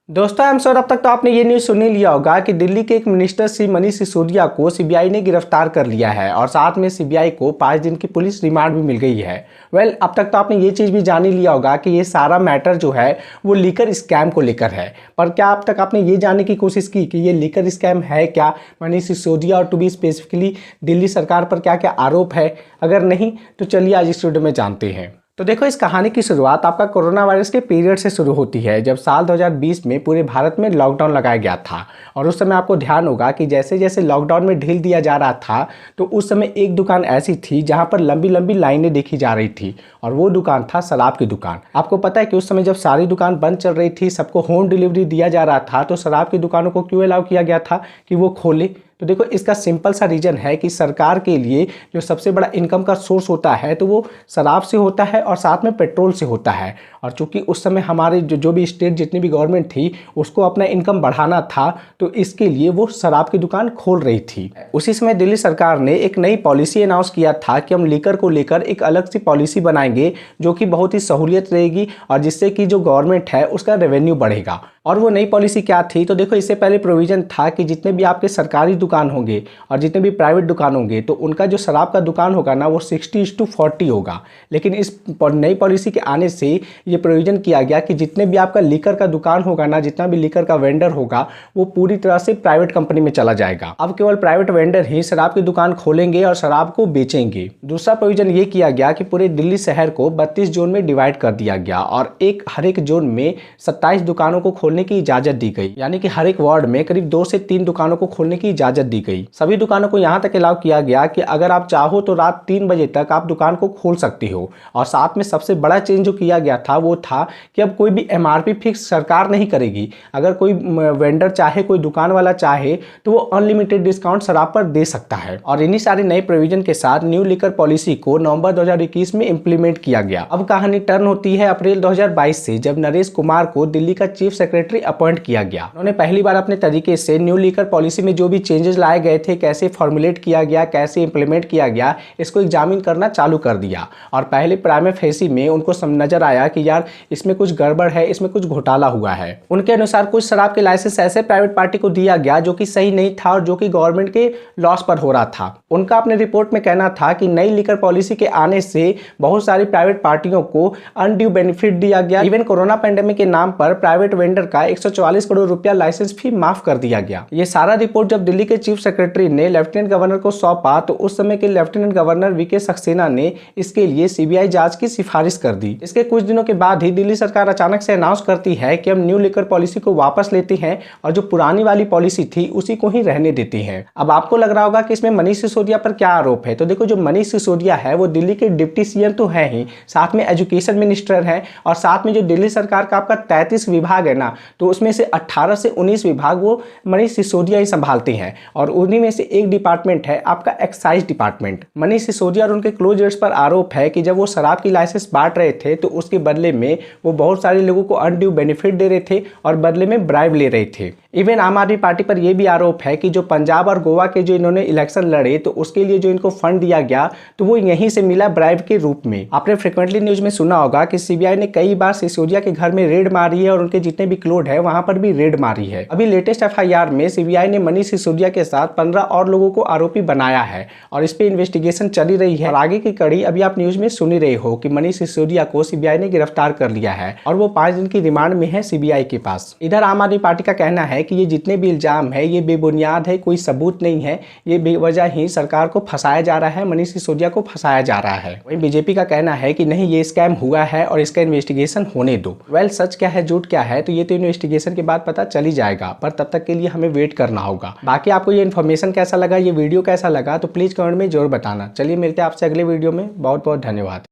दोस्तों I am sure अब तक तो आपने ये न्यूज़ सुन ही लिया होगा कि दिल्ली के एक मिनिस्टर श्री मनीष सिसोदिया को सीबीआई ने गिरफ्तार कर लिया है और साथ में सीबीआई को 5 दिन की पुलिस रिमांड भी मिल गई है। अब तक तो आपने ये चीज़ भी जान ही लिया होगा कि ये सारा मैटर जो है वो लीकर स्कैम को लेकर है। पर क्या अब तक आपने ये जानने की कोशिश की कि ये लीकर स्कैम है क्या, मनीष सिसोदिया और टू बी स्पेसिफिकली दिल्ली सरकार पर क्या क्या आरोप है? अगर नहीं तो चलिए आज इस वीडियो में जानते हैं। तो देखो, इस कहानी की शुरुआत आपका कोरोना वायरस के पीरियड से शुरू होती है, जब साल 2020 में पूरे भारत में लॉकडाउन लगाया गया था। और उस समय आपको ध्यान होगा कि जैसे जैसे लॉकडाउन में ढील दिया जा रहा था तो उस समय एक दुकान ऐसी थी जहां पर लंबी लंबी लाइनें देखी जा रही थी, और वो दुकान था शराब की दुकान। आपको पता है कि उस समय जब सारी दुकान बंद चल रही थी, सबको होम डिलीवरी दिया जा रहा था, तो शराब की दुकानों को क्यों अलाउ किया गया था कि वो खोले? तो देखो, इसका सिंपल सा रीज़न है कि सरकार के लिए जो सबसे बड़ा इनकम का सोर्स होता है तो वो शराब से होता है और साथ में पेट्रोल से होता है। और चूंकि उस समय हमारे जो भी स्टेट जितनी भी गवर्नमेंट थी उसको अपना इनकम बढ़ाना था, तो इसके लिए वो शराब की दुकान खोल रही थी। उसी समय दिल्ली सरकार ने एक नई पॉलिसी अनाउंस किया था कि हम लीकर को लेकर एक अलग सी पॉलिसी बनाएंगे जो कि बहुत ही सहूलियत रहेगी और जिससे कि जो गवर्नमेंट है उसका रेवेन्यू बढ़ेगा। और वो नई पॉलिसी क्या थी? तो देखो, इससे पहले प्रोविजन था कि जितने भी आपके सरकारी दुकान होंगे और जितने भी प्राइवेट दुकान होंगे तो उनका जो शराब का दुकान होगा ना वो 60:40 होगा। लेकिन इस नई पॉलिसी के आने से ये प्रोविजन किया गया कि जितने भी आपका लीकर का दुकान होगा ना, जितना भी लीकर का वेंडर होगा वो पूरी तरह से प्राइवेट कंपनी में चला जाएगा। अब केवल प्राइवेट वेंडर ही शराब की दुकान खोलेंगे और शराब को बेचेंगे। दूसरा प्रोविजन ये किया गया कि पूरे दिल्ली शहर को 32 जोन में डिवाइड कर दिया गया और हर एक जोन में 27 दुकानों को खोलने की इजाजत दी गई। यानी कि हर एक वार्ड में करीब 2 से 3 दुकानों को खोलने की इजाजत दी गई। सभी दुकानों को यहां तक अलाउ किया गया कि अगर आप चाहो तो रात 3 बजे तक आप दुकान को खोल सकती हो। और साथ में सबसे बड़ा चेंज जो किया गया था वो था कि अब कोई भी एमआरपी फिक्स सरकार नहीं करेगी। अगर कोई वेंडर चाहे, कोई दुकान वाला चाहे तो वो अनलिमिटेड डिस्काउंट शराब पर दे सकता है। और इन्हीं सारे नए प्रोविजन के साथ न्यू लिकर पॉलिसी को नवंबर 2021 में इंप्लीमेंट किया गया। अब कहानी टर्न होती है अप्रैल 2022 से, जब नरेश कुमार को दिल्ली का चीफ सेक्रेटरी अपॉइंट किया गया। उन्होंने पहली बार अपने तरीके से न्यू लीकर पॉलिसी में जो भी चेंजेस लाए गए थे, कैसे फॉर्मुलेट किया गया, कैसे इंप्लीमेंट किया गया, इसको एग्जामिन करना चालू कर दिया। और पहले प्राइमा फेसी में उनको नजर आया कि यार इसमें कुछ गड़बड़ है, इसमें कुछ घोटाला हुआ है। उनके अनुसार कुछ शराब के लाइसेंस ऐसे प्राइवेट पार्टी को दिया गया जो कि सही नहीं था और जो कि गवर्नमेंट के लॉस पर हो रहा था। उनका अपने रिपोर्ट में कहना था कि नई लीकर पॉलिसी के आने से बहुत सारी प्राइवेट पार्टियों को अनड्यू बेनिफिट दिया गया। इवन कोरोना पेंडेमिक के नाम पर प्राइवेट वेंडर का 144 करोड़ रुपया लाइसेंस फी माफ कर दिया गया। ये सारा रिपोर्ट जब दिल्ली के चीफ सेक्रेटरी ने लेफ्टिनेंट गवर्नर को सौंपा तो उस समय के लेफ्टिनेंट गवर्नर वीके सक्सेना ने इसके लिए सीबीआई जांच की सिफारिश कर दी। इसके कुछ दिनों के बाद ही दिल्ली सरकार अचानक से अनाउंस करती है कि हम न्यू लिकर पॉलिसी को वापस लेते हैं और जो पुरानी वाली पॉलिसी थी उसी को ही रहने देती है। अब आपको लग रहा होगा कि इसमें मनीष सिसोदिया पर क्या आरोप है। तो देखो, जो मनीष सिसोदिया है वो दिल्ली के डिप्टी सीएम तो है ही, साथ में एजुकेशन मिनिस्टर है और साथ में जो दिल्ली सरकार का आपका 33 विभाग है ना, तो उसमें से 18 से 19 विभाग वो मनीष सिसोदिया ही संभालते हैं। और उन्हीं में से एक डिपार्टमेंट है आपका एक्साइज डिपार्टमेंट। मनीष सिसोदिया और उनके क्लोजर्स पर आरोप है कि जब वो शराब की लाइसेंस बांट रहे थे तो उसके बदले में वो बहुत सारे लोगों को अनड्यू बेनिफिट दे रहे थे और बदले में ब्राइब ले रहे थे। इवन आम आदमी पार्टी पर यह भी आरोप है कि जो पंजाब और गोवा के जो इन्होंने इलेक्शन लड़े तो उसके लिए जो इनको फंड दिया गया तो वो यहीं से मिला ब्राइब के रूप में। आपने फ्रिक्वेंटली न्यूज में सुना होगा कि सीबीआई ने कई बार सिसोदिया के घर में रेड मारी है और उनके जितने भी क्लोड है वहां पर भी रेड मारी है। अभी लेटेस्ट एफआईआर में सीबीआई ने मनीष सिसोदिया के साथ 15 और लोगों को आरोपी बनाया है और इस पे इन्वेस्टिगेशन चली रही है। और आगे की कड़ी अभी आप न्यूज में सुन ही रहे हो कि मनीष सिसोदिया को सीबीआई ने गिरफ्तार कर लिया है और वो 5 दिन की रिमांड में है सीबीआई के पास। इधर आम आदमी पार्टी का कहना है कि ये जितने भी इल्जाम है ये बेबुनियाद है, कोई सबूत नहीं है, ये बेवजह ही सरकार को फंसाया जा रहा है, मनीष सिसोदिया को फंसाया जा रहा है। वहीं बीजेपी का कहना है कि नहीं, ये स्कैम हुआ है और इसका इन्वेस्टिगेशन होने दो। सच क्या है झूठ क्या है तो ये तो इन्वेस्टिगेशन के बाद पता चल ही जाएगा, पर तब तक के लिए हमें वेट करना होगा। बाकी आपको ये इन्फॉर्मेशन कैसा लगा, ये वीडियो कैसा लगा तो प्लीज कमेंट में जरूर बताना। चलिए मिलते हैं आपसे अगले वीडियो में। बहुत बहुत धन्यवाद।